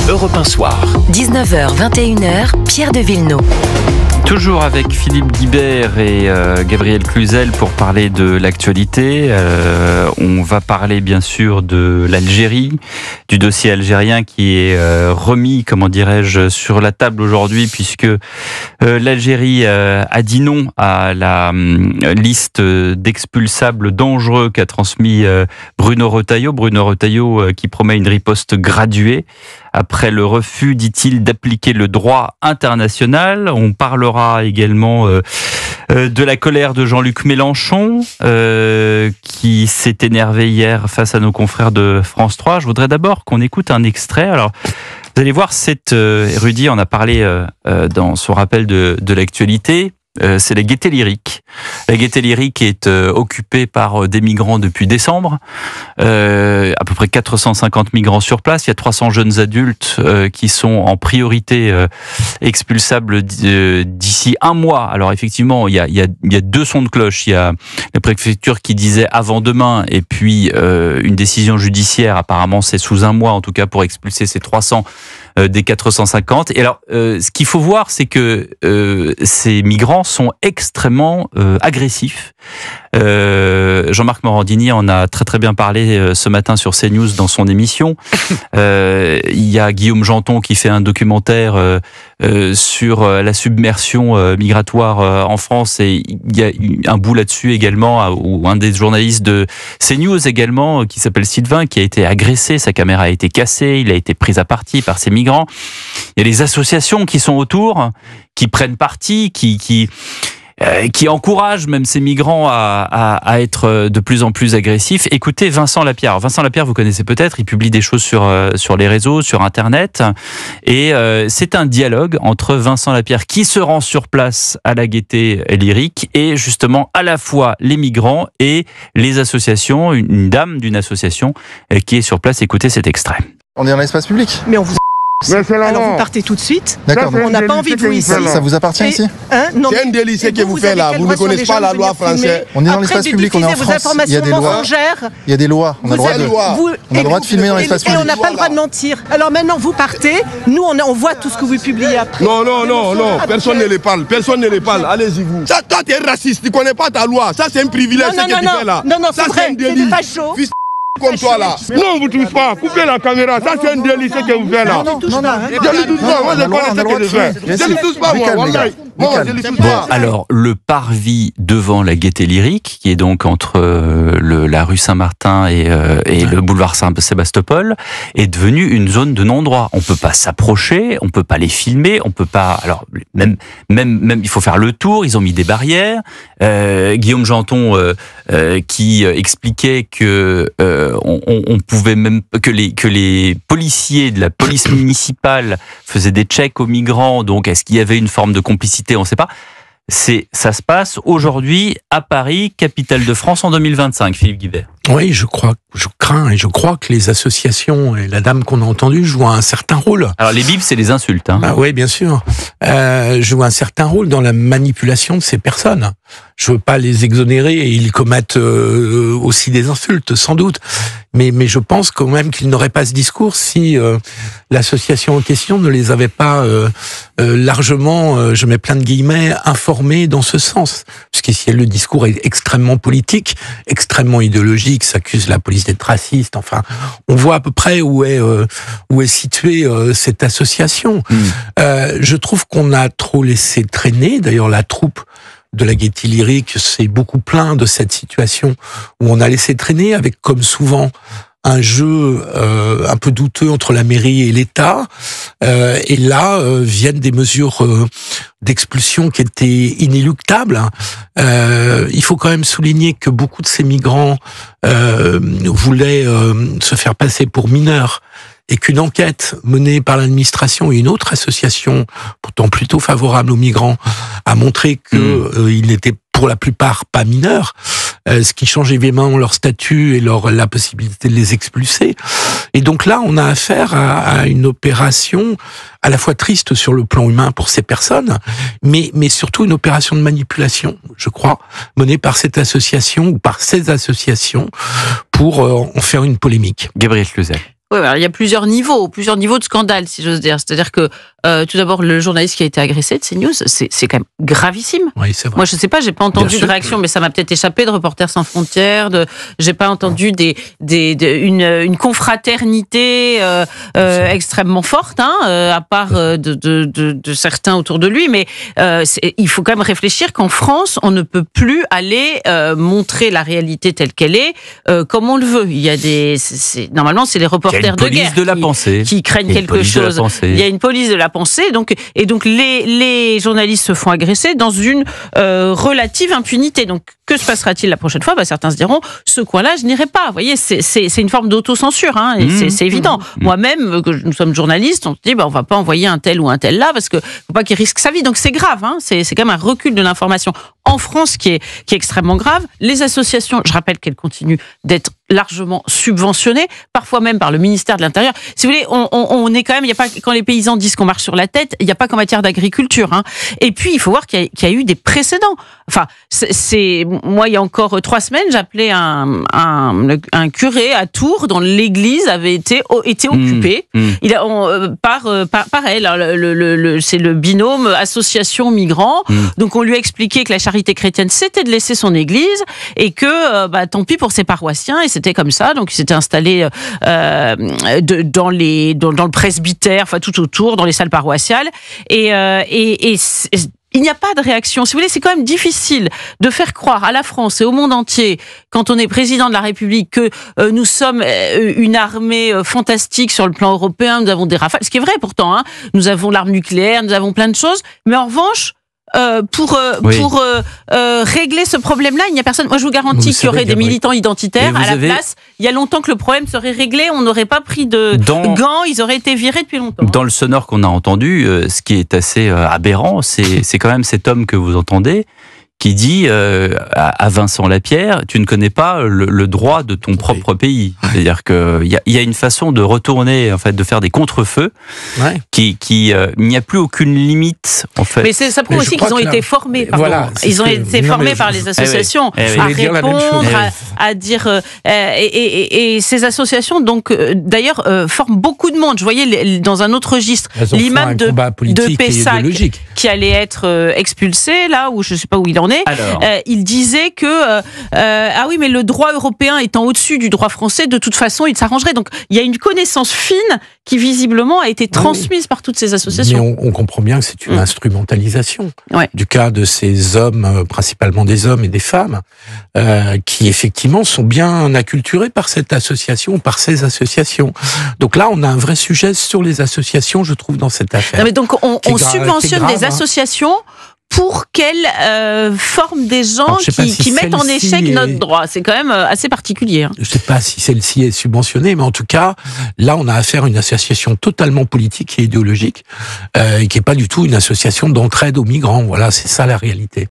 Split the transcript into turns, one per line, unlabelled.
Europe 1 Soir.
19h, 21h, Pierre de Villeneuve.
Toujours avec Philippe Guibert et Gabriel Cluzel pour parler de l'actualité. On va parler bien sûr de l'Algérie, du dossier algérien qui est remis, comment dirais-je, sur la table aujourd'hui puisque l'Algérie a dit non à la liste d'expulsables dangereux qu'a transmis Bruno Retailleau. Bruno Retailleau qui promet une riposte graduée après le refus, dit-il, d'appliquer le droit international. On parlera également de la colère de Jean-Luc Mélenchon, qui s'est énervé hier face à nos confrères de France 3. Je voudrais d'abord qu'on écoute un extrait. Alors, vous allez voir, cet érudit en a parlé dans son rappel de l'actualité. C'est la Gaîté Lyrique. La Gaîté Lyrique est occupée par des migrants depuis décembre. À peu près 450 migrants sur place. Il y a 300 jeunes adultes qui sont en priorité expulsables d'ici un mois. Alors effectivement, il y a deux sons de cloche. Il y a la préfecture qui disait avant demain et puis une décision judiciaire. Apparemment, c'est sous un mois en tout cas pour expulser ces 300 des 450. Et alors, ce qu'il faut voir, c'est que ces migrants sont extrêmement agressifs. Jean-Marc Morandini en a très très bien parlé ce matin sur CNews dans son émission. Il y a Guillaume Janton qui fait un documentaire sur la submersion migratoire en France et il y a un bout là-dessus également où un des journalistes de CNews également qui s'appelle Sylvain qui a été agressé, sa caméra a été cassée, il a été pris à partie par ces migrants. Il y a les associations qui sont autour, qui prennent parti, qui encouragent même ces migrants à être de plus en plus agressifs. Écoutez Vincent Lapierre. Vincent Lapierre, vous connaissez peut-être, il publie des choses sur les réseaux, sur Internet. Et c'est un dialogue entre Vincent Lapierre qui se rend sur place à la Gaîté Lyrique et justement à la fois les migrants et les associations, une dame d'une association qui est sur place. Écoutez cet extrait.
On est dans l'espace public.
Mais on vous alors vous partez tout de suite.
D'accord.
On n'a pas envie de vous ici.
Ça vous appartient ici?
Non,
c'est un délit ce que vous faites là. Vous ne connaissez pas la loi française.
On est dans l'espace public, on est en France. Il y a des lois. Il y a des lois. On a le droit de filmer dans l'espace public.
Et on n'a pas le droit de mentir. Alors maintenant vous partez. Nous on voit tout ce que vous publiez après.
Non. Personne ne les parle. Personne ne les parle. Allez-y vous. Ça, toi tu es raciste. Tu connais pas ta loi. Ça c'est un privilège ce que tu fais là.
Non, c'est vrai. C'est des fachos.
Comme toi là. Non, vous ne touchez pas. Coupez la caméra. Ça, c'est un délit ce que vous faites là.
Non, touche pas.
Je ne touche pas. Moi, je connais ce que je fais. Je ne touche pas, moi.
Bon, alors, le parvis devant la Gaîté Lyrique, qui est donc entre la rue Saint-Martin et le boulevard Sébastopol, est devenu une zone de non-droit. On peut pas s'approcher, on peut pas les filmer, on peut pas. Alors, même, il faut faire le tour. Ils ont mis des barrières. Guillaume Janton qui expliquait que on pouvait même que les policiers de la police municipale faisaient des checks aux migrants. Donc, est-ce qu'il y avait une forme de complicité? On ne sait pas. Ça se passe aujourd'hui à Paris, capitale de France en 2025. Philippe Guibert.
Oui, je crains et je crois que les associations et la dame qu'on a entendue jouent un certain rôle.
Alors les bibles, c'est les insultes. Hein.
Oui, bien sûr. Jouent un certain rôle dans la manipulation de ces personnes. Je veux pas les exonérer et ils commettent aussi des insultes, sans doute. Mais je pense quand même qu'ils n'auraient pas ce discours si l'association en question ne les avait pas largement, je mets plein de guillemets, informés dans ce sens. Puisqu'ici, le discours est extrêmement politique, extrêmement idéologique, s'accuse la police d'être raciste. Enfin, on voit à peu près où est située cette association. Je trouve qu'on a trop laissé traîner. D'ailleurs, la troupe de la Gaîté Lyrique s'est beaucoup plaint de cette situation où on a laissé traîner avec, comme souvent, un jeu un peu douteux entre la mairie et l'État. Et là, viennent des mesures d'expulsion qui étaient inéluctables. Il faut quand même souligner que beaucoup de ces migrants voulaient se faire passer pour mineurs et qu'une enquête menée par l'administration et une autre association, pourtant plutôt favorable aux migrants, a montré qu'ils n'étaient pour la plupart pas mineurs, ce qui change évidemment leur statut et la possibilité de les expulser. Et donc là, on a affaire à une opération à la fois triste sur le plan humain pour ces personnes, mais surtout une opération de manipulation, je crois, menée par cette association ou par ces associations pour en faire une polémique.
Gabriel Cluzel.
Oui, alors il y a plusieurs niveaux de scandale, si j'ose dire. C'est-à-dire que tout d'abord, le journaliste qui a été agressé de CNews, c'est quand même gravissime.
Oui, c'est vrai.
Moi, je sais pas, j'ai pas entendu de réaction, mais ça m'a peut-être échappé de Reporters sans frontières. J'ai pas entendu une confraternité extrêmement forte, à part de certains autour de lui. Mais il faut quand même réfléchir qu'en France, on ne peut plus aller montrer la réalité telle qu'elle est, comme on le veut. Il y a normalement, c'est les reporters de guerre qui craignent quelque chose. Il y a une police de la pensée, donc les journalistes se font agresser dans une relative impunité. Donc, que se passera-t-il la prochaine fois ? Certains se diront, ce coin-là, je n'irai pas. Vous voyez, c'est une forme d'autocensure, c'est évident. Moi-même, que nous sommes journalistes, on se dit, on va pas envoyer un tel ou un tel là, parce que faut pas qu'il risque sa vie. Donc, c'est grave, c'est quand même un recul de l'information en France qui est extrêmement grave. Les associations, je rappelle qu'elles continuent d'être largement subventionnées, parfois même par le ministère de l'Intérieur. Si vous voulez, on est quand même, il y a pas, quand les paysans disent qu'on marche sur la tête, il n'y a pas qu'en matière d'agriculture, Et puis, il faut voir qu'il y a eu des précédents. Enfin, moi, il y a encore 3 semaines, j'appelais un curé à Tours, dont l'église avait été occupée. Par elle. C'est le binôme association migrants. Donc, on lui a expliqué que la charité chrétienne, c'était de laisser son église et que, tant pis pour ses paroissiens, et c'était comme ça. Donc, ils s'étaient installés dans le presbytère, enfin tout autour, dans les salles paroissiales. Et il n'y a pas de réaction. Si vous voulez, c'est quand même difficile de faire croire à la France et au monde entier, quand on est président de la République, que nous sommes une armée fantastique sur le plan européen, nous avons des rafales, ce qui est vrai pourtant, nous avons l'arme nucléaire, nous avons plein de choses, mais en revanche, pour régler ce problème-là, il n'y a personne. Moi, je vous garantis qu'il y aurait des militants identitaires à la place. Il y a longtemps que le problème serait réglé. On n'aurait pas pris de gants. Ils auraient été virés depuis longtemps.
Dans le sonore qu'on a entendu, ce qui est assez aberrant, c'est quand même cet homme que vous entendez qui dit à Vincent Lapierre, tu ne connais pas le droit de ton propre pays. C'est-à-dire qu'il y a une façon de retourner, en fait, de faire des contre-feux, il n'y a plus aucune limite, en fait.
Mais ça prouve aussi qu'ils ont été formés. Ils ont été formés par les associations à répondre, à dire. Et ces associations, donc, d'ailleurs, forment beaucoup de monde. Je voyais dans un autre registre l'imam de Pessac qui allait être expulsé, là, où je ne sais pas où il en est. Il disait que oui, mais le droit européen étant au-dessus du droit français, de toute façon, il s'arrangerait. Donc, il y a une connaissance fine qui visiblement a été transmise par toutes ces associations.
Mais on comprend bien que c'est une instrumentalisation du cas de ces hommes, principalement des hommes et des femmes, qui effectivement sont bien acculturés par cette association, par ces associations. Donc là, on a un vrai sujet sur les associations, je trouve, dans cette affaire.
Non, mais donc, on subventionne des associations pour qu'elle forme des gens qui mettent en échec notre droit. C'est quand même assez particulier.
Je ne sais pas si celle-ci est subventionnée, mais en tout cas, là, on a affaire à une association totalement politique et idéologique, et qui n'est pas du tout une association d'entraide aux migrants. Voilà, c'est ça la réalité.